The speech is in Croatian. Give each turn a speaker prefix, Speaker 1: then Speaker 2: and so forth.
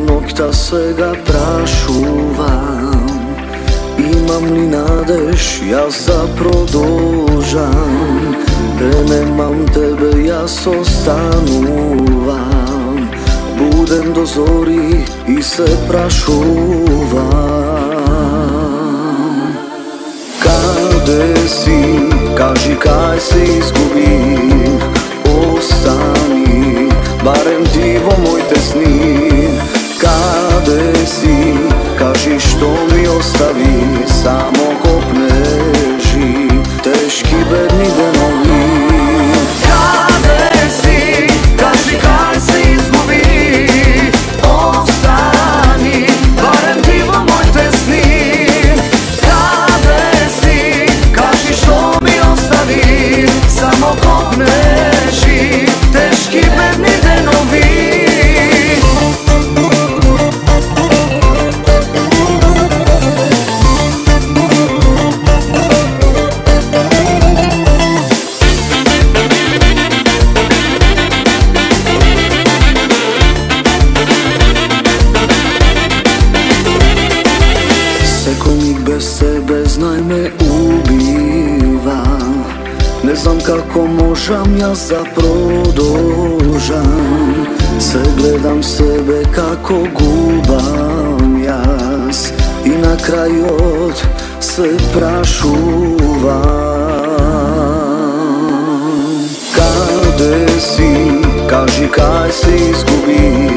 Speaker 1: nokta svega prašuvam. Imam li nadeš, ja zaprodožam. Da nemam tebe, ja sostanuvam. Budem do zori i se prašuvam. Kade si, kaži kaj se izgubi. Ostani, barem ti vo moj tesni. Kade si, kaži što mi ostavi. Samo kopneži, teški bedni denovi. Kade si, kaži kaj se izgubi. Ostani, barem ti vo moj tesni. Kade si, kaži što mi ostavi. Samo kopneži, teški bedni denovi. Sekundik bez tebe, znaj me ubiva. Ne znam kako možem ja zaprodožam. Se gledam sebe kako gubam jas. I na kraj od se prašuvam. Kade si, kaži kaj se izgubi.